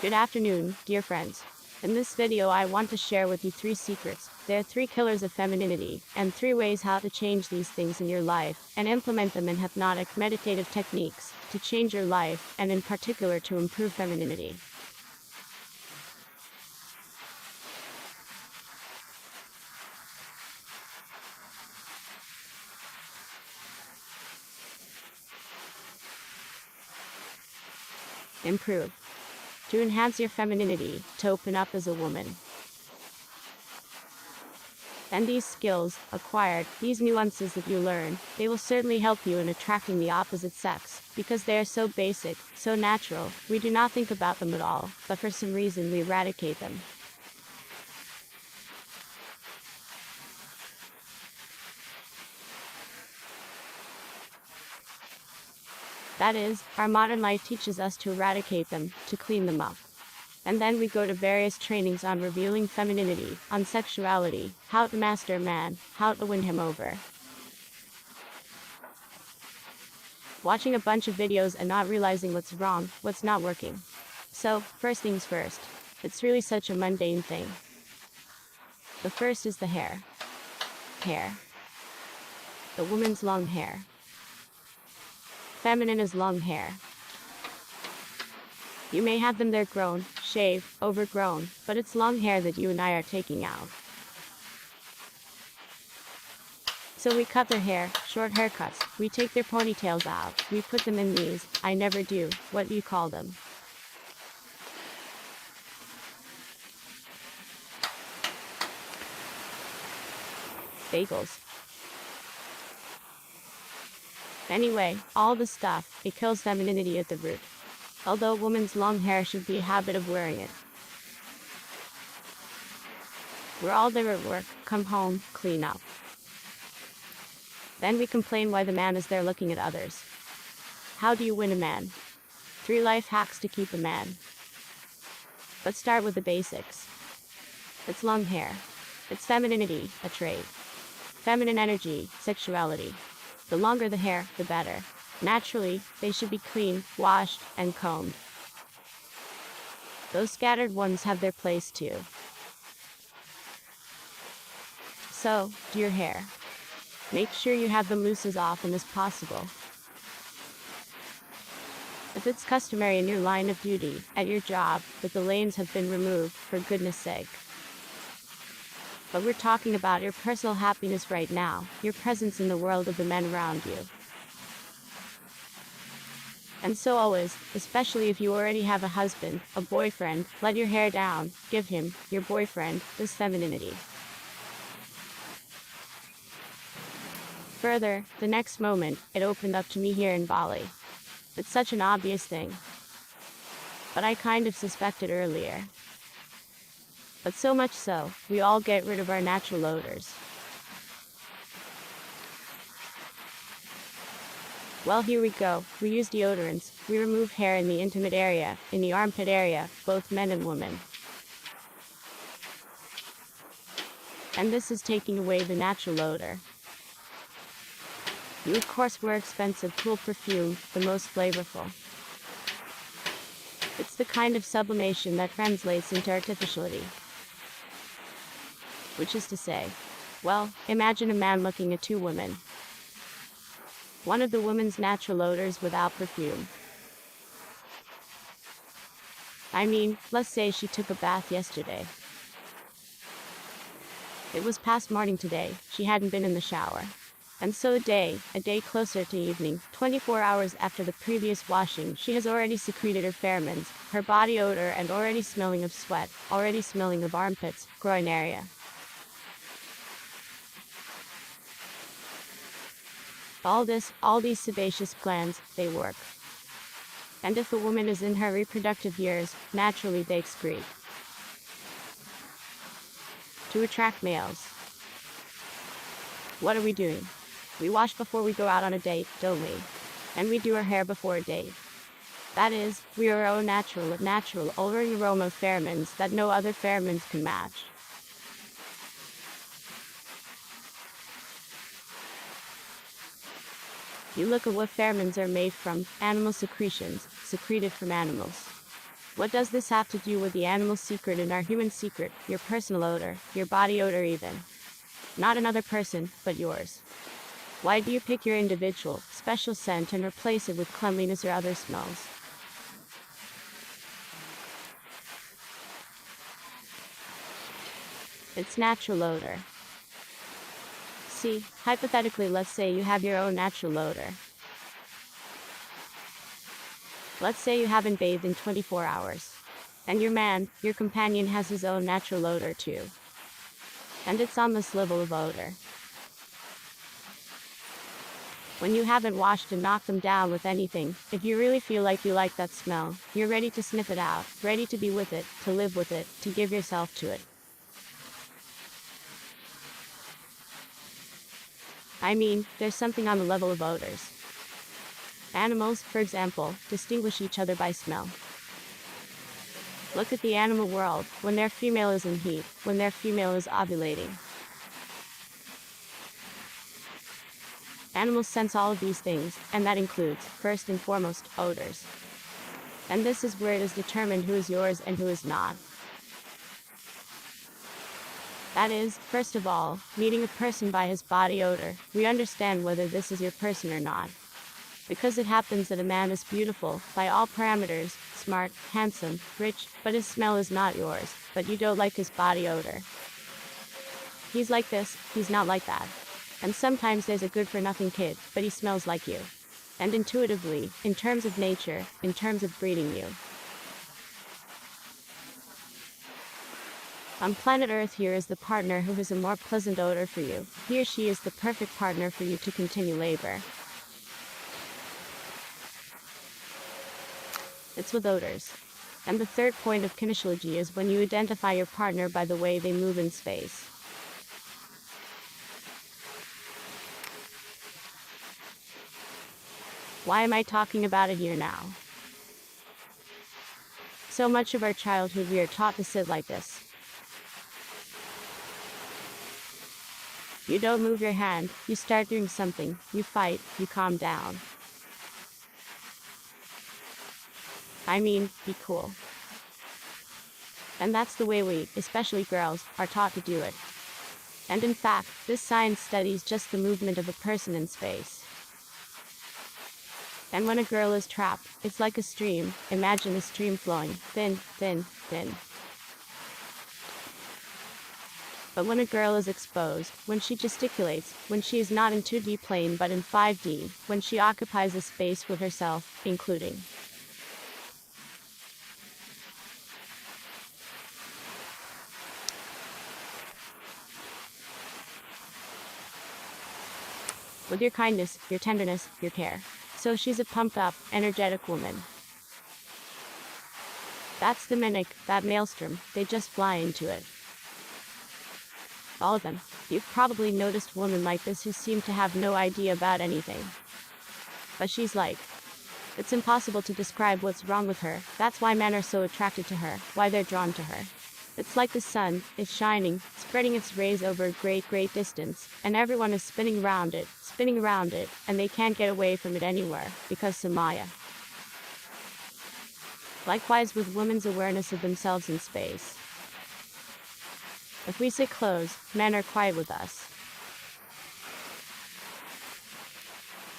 Good afternoon, dear friends. In this video I want to share with you 3 secrets. There are 3 killers of femininity, and 3 ways how to change these things in your life, and implement them in hypnotic meditative techniques, to change your life, and in particular to improve femininity. Improve. To enhance your femininity, to open up as a woman. And these skills, acquired, these nuances that you learn, they will certainly help you in attracting the opposite sex, because they are so basic, so natural, we do not think about them at all, but for some reason we eradicate them. That is, our modern life teaches us to eradicate them, to clean them up. And then we go to various trainings on revealing femininity, on sexuality, how to master a man, how to win him over. Watching a bunch of videos and not realizing what's wrong, what's not working. So, first things first. It's really such a mundane thing. The first is the hair. Hair. The woman's long hair. Feminine is long hair. You may have them there grown, shaved, overgrown, but it's long hair that you and I are taking out. So we cut their hair, short haircuts, we take their ponytails out, we put them in these, I never do, what do you call them? Bagels. Anyway, all the stuff, it kills femininity at the root. Although a woman's long hair should be a habit of wearing it. We're all there at work, come home, clean up. Then we complain why the man is there looking at others. How do you win a man? 3 life hacks to keep a man. Let's start with the basics. It's long hair. It's femininity, a trait. Feminine energy, sexuality. The longer the hair, the better. Naturally, they should be clean, washed, and combed. Those scattered ones have their place too. So, do your hair. Make sure you have them loose as often as possible. If it's customary in your line of duty, at your job, that the lanes have been removed, for goodness sake. But we're talking about your personal happiness right now, your presence in the world of the men around you. And so always, especially if you already have a husband, a boyfriend, let your hair down, give him, your boyfriend, this femininity. Further, the next moment, it opened up to me here in Bali. It's such an obvious thing. But I kind of suspected earlier. But so much so, we all get rid of our natural odors. Well, here we go. We use deodorants. We remove hair in the intimate area, in the armpit area, both men and women. And this is taking away the natural odor. You of course wear expensive cool perfume, the most flavorful. It's the kind of sublimation that translates into artificiality. Which is to say, well, imagine a man looking at 2 women. One of the woman's natural odors without perfume. I mean, let's say she took a bath yesterday. It was past morning today, she hadn't been in the shower. And so a day closer to evening, 24 hours after the previous washing, she has already secreted her pheromones, her body odor, and already smelling of sweat, already smelling of armpits, groin area. All these sebaceous glands, they work. And if a woman is in her reproductive years, naturally they excrete. To attract males. What are we doing? We wash before we go out on a date, don't we? And we do our hair before a date. That is, we are our own natural, alluring aroma of pheromones that no other pheromones can match. You look at what pheromones are made from, animal secretions, secreted from animals. What does this have to do with the animal secret and our human secret, your personal odor, your body odor even? Not another person, but yours. Why do you pick your individual, special scent and replace it with cleanliness or other smells? It's natural odor. See, hypothetically, let's say you have your own natural odor. Let's say you haven't bathed in 24 hours. And your man, your companion, has his own natural odor too. And it's on this level of odor. When you haven't washed and knocked them down with anything, if you really feel like you like that smell, you're ready to sniff it out, ready to be with it, to live with it, to give yourself to it. I mean, there's something on the level of odors. Animals, for example, distinguish each other by smell. Look at the animal world, when their female is in heat, when their female is ovulating. Animals sense all of these things, and that includes, first and foremost, odors. And this is where it is determined who is yours and who is not. That is, first of all, meeting a person by his body odor, we understand whether this is your person or not. Because it happens that a man is beautiful, by all parameters, smart, handsome, rich, but his smell is not yours, but you don't like his body odor. He's like this, he's not like that. And sometimes there's a good-for-nothing kid, but he smells like you. And intuitively, in terms of nature, in terms of breeding you. On planet Earth, here is the partner who has a more pleasant odor for you. He or she is the perfect partner for you to continue labor. It's with odors. And the third point of kinesiology is when you identify your partner by the way they move in space. Why am I talking about it here now? So much of our childhood we are taught to sit like this. You don't move your hand, you start doing something, you fight, you calm down. I mean, be cool. And that's the way we, especially girls, are taught to do it. And in fact, this science studies just the movement of a person in space. And when a girl is trapped, it's like a stream. Imagine a stream flowing, thin, thin, thin. But when a girl is exposed, when she gesticulates, when she is not in 2D plane but in 5D, when she occupies a space with herself, including with your kindness, your tenderness, your care. So she's a pumped-up, energetic woman. That's the mimic, that maelstrom, they just fly into it. All of them. You've probably noticed women like this who seem to have no idea about anything. But she's like, it's impossible to describe what's wrong with her. That's why men are so attracted to her, why they're drawn to her. It's like the sun, it's shining, spreading its rays over a great, great distance, and everyone is spinning around it, and they can't get away from it anywhere, because Samaya. Likewise with women's awareness of themselves in space. If we sit close, men are quiet with us.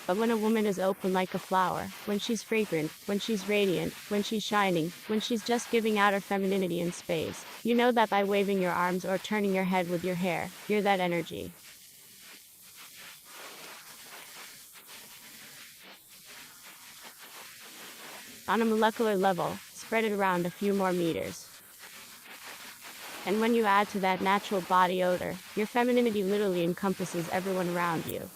But when a woman is open like a flower, when she's fragrant, when she's radiant, when she's shining, when she's just giving out her femininity in space, you know that by waving your arms or turning your head with your hair, you're that energy. On a molecular level, spread it around a few more meters. And when you add to that natural body odor, your femininity literally encompasses everyone around you.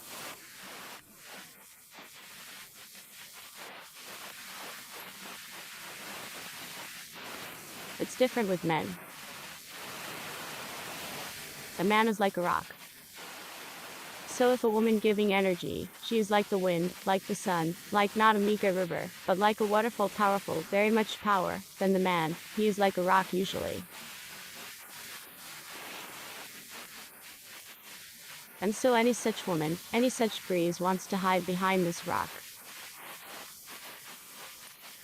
It's different with men. A man is like a rock. So if a woman giving energy, she is like the wind, like the sun, like not a meager river, but like a waterfall powerful, very much power, then the man, he is like a rock usually. And so any such woman, any such breeze wants to hide behind this rock.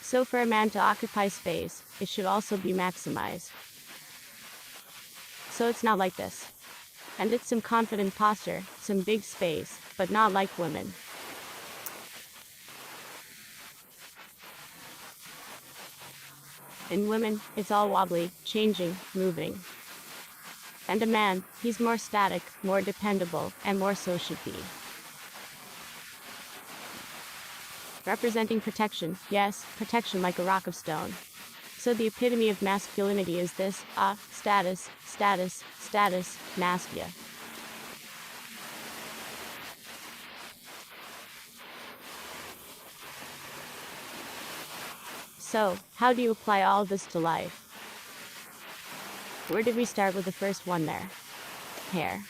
So for a man to occupy space, it should also be maximized. So it's not like this. And it's some confident posture, some big space, but not like women. In women, it's all wobbly, changing, moving. And a man, he's more static, more dependable, and more so should be. Representing protection, yes, protection like a rock of stone. So the epitome of masculinity is this, status, status, status, masculine. So, how do you apply all this to life? Where did we start with the first one there? Hair.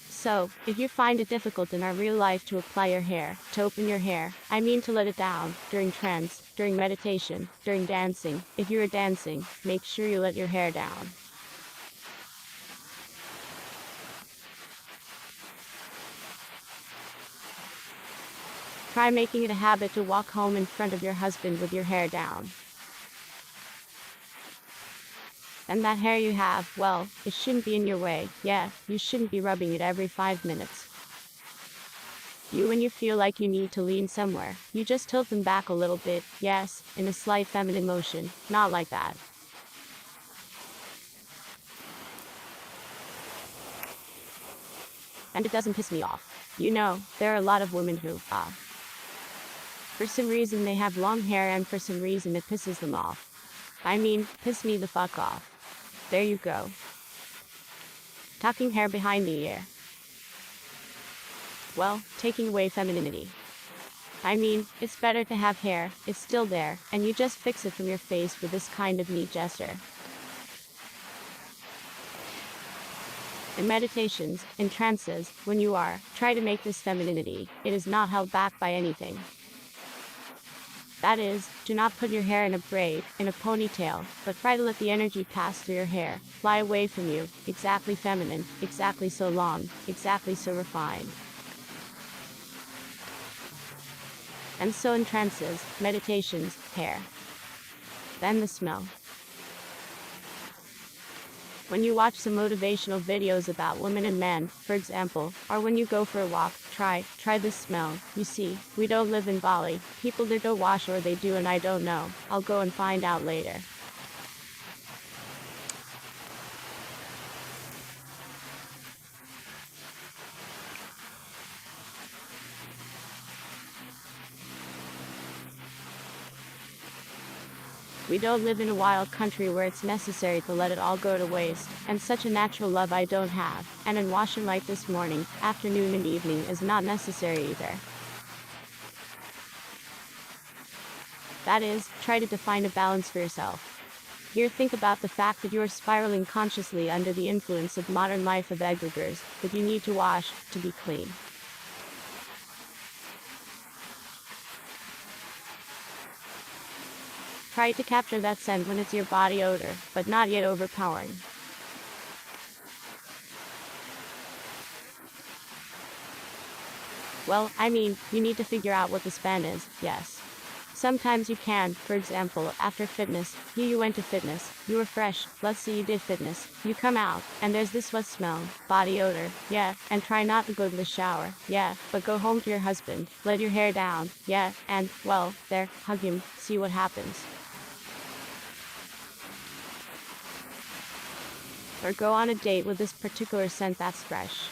So, if you find it difficult in our real life to apply your hair, to open your hair, I mean to let it down, during trance, during meditation, during dancing, if you are dancing, make sure you let your hair down. Try making it a habit to walk home in front of your husband with your hair down. And that hair you have, well, it shouldn't be in your way. Yeah, you shouldn't be rubbing it every 5 minutes. When you feel like you need to lean somewhere, you just tilt them back a little bit, yes, in a slight feminine motion, not like that. And it doesn't piss me off. You know, there are a lot of women who, for some reason they have long hair and for some reason it pisses them off. I mean, piss me the fuck off. There you go. Tucking hair behind the ear. Well, taking away femininity. I mean, it's better to have hair, it's still there, and you just fix it from your face with this kind of neat gesture. In meditations, in trances, when you try to make this femininity, it is not held back by anything. That is, do not put your hair in a braid, in a ponytail, but try to let the energy pass through your hair, fly away from you, exactly feminine, exactly so long, exactly so refined. And so in trances, meditations, hair. Then the smell. When you watch some motivational videos about women and men, for example, or when you go for a walk, try this smell. You see, we don't live in Bali. People there don't wash, or they do and I don't know. I'll go and find out later. We don't live in a wild country where it's necessary to let it all go to waste, and such a natural love I don't have, and in washing like this morning, afternoon and evening is not necessary either. That is, try to define a balance for yourself. Here think about the fact that you are spiraling consciously under the influence of modern life of egregores, that you need to wash, to be clean. Try to capture that scent when it's your body odor, but not yet overpowering. Well, I mean, you need to figure out what the span is, yes. Sometimes you can, for example, after fitness, you went to fitness, you were fresh, let's say you did fitness, you come out, and there's this wet smell, body odor, yeah, and try not to go to the shower, yeah, but go home to your husband, let your hair down, yeah, and, well, there, hug him, see what happens. Or go on a date with this particular scent that's fresh.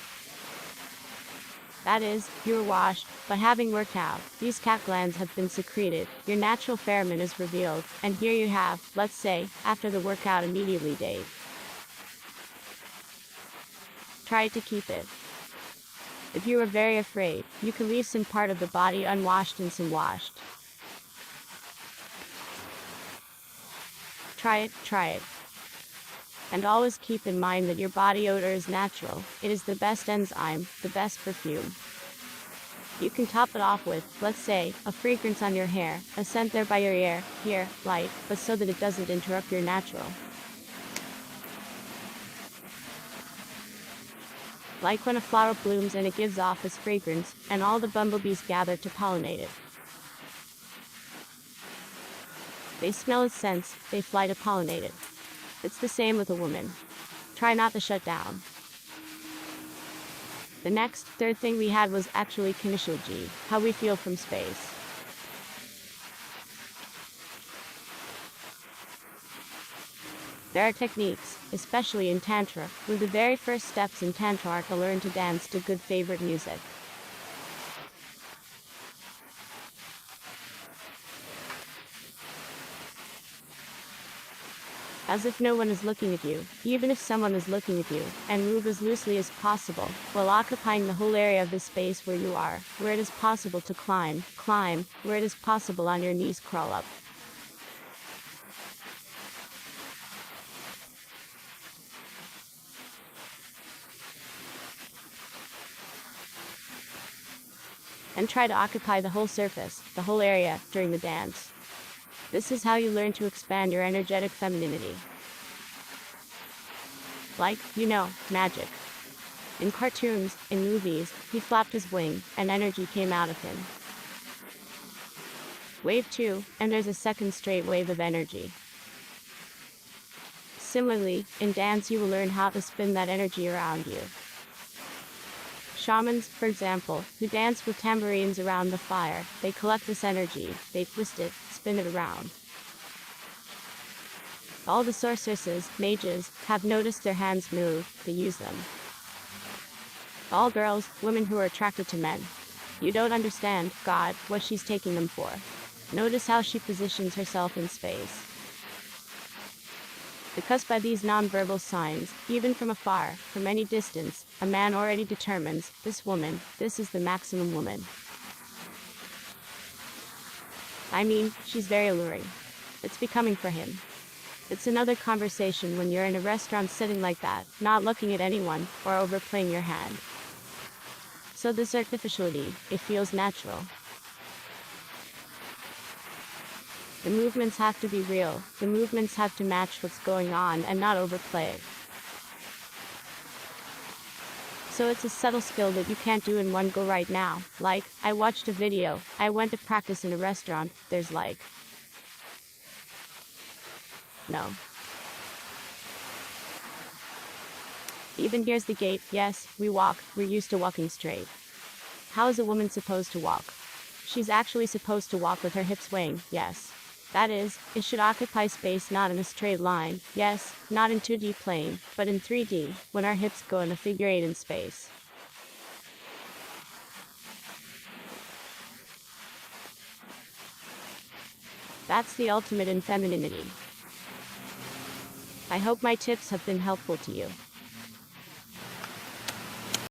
That is, you were washed, but having worked out, these cat glands have been secreted, your natural pheromone is revealed, and here you have, let's say, after the workout immediately date. Try to keep it. If you are very afraid, you can leave some part of the body unwashed and some washed. Try it. And always keep in mind that your body odor is natural. It is the best enzyme, the best perfume. You can top it off with, let's say, a fragrance on your hair, a scent there by your ear, here, light, but so that it doesn't interrupt your natural. Like when a flower blooms and it gives off its fragrance, and all the bumblebees gather to pollinate it. They smell its scents, they fly to pollinate it. It's the same with a woman. Try not to shut down. The next, third thing we had was actually kinesiology, how we feel from space. There are techniques, especially in Tantra, where the very first steps in Tantra are to learn to dance to good favorite music. As if no one is looking at you, even if someone is looking at you, and move as loosely as possible, while occupying the whole area of the space where you are, where it is possible to climb, where it is possible on your knees crawl up. And try to occupy the whole surface, the whole area, during the dance. This is how you learn to expand your energetic femininity. Like, magic. In cartoons, in movies, he flapped his wing, and energy came out of him. Wave 2, and there's a second straight wave of energy. Similarly, in dance you will learn how to spin that energy around you. Shamans, for example, who dance with tambourines around the fire, they collect this energy, they twist it, spin it around. All the sorceresses, mages, have noticed their hands move, they use them. All girls, women who are attracted to men. You don't understand, God, what she's taking them for. Notice how she positions herself in space. Because by these nonverbal signs, even from afar, from any distance, a man already determines, this woman, this is the maximum woman. I mean, she's very alluring. It's becoming for him. It's another conversation when you're in a restaurant sitting like that, not looking at anyone, or overplaying your hand. So this artificiality, it feels natural. The movements have to be real, the movements have to match what's going on and not overplay it. So it's a subtle skill that you can't do in one go right now. Like, I watched a video, I went to practice in a restaurant, there's like... No. Even here's the gate, yes, we walk, we're used to walking straight. How is a woman supposed to walk? She's actually supposed to walk with her hips swaying, yes. That is, it should occupy space not in a straight line, yes, not in 2D plane, but in 3D, when our hips go in a figure 8 in space. That's the ultimate in femininity. I hope my tips have been helpful to you.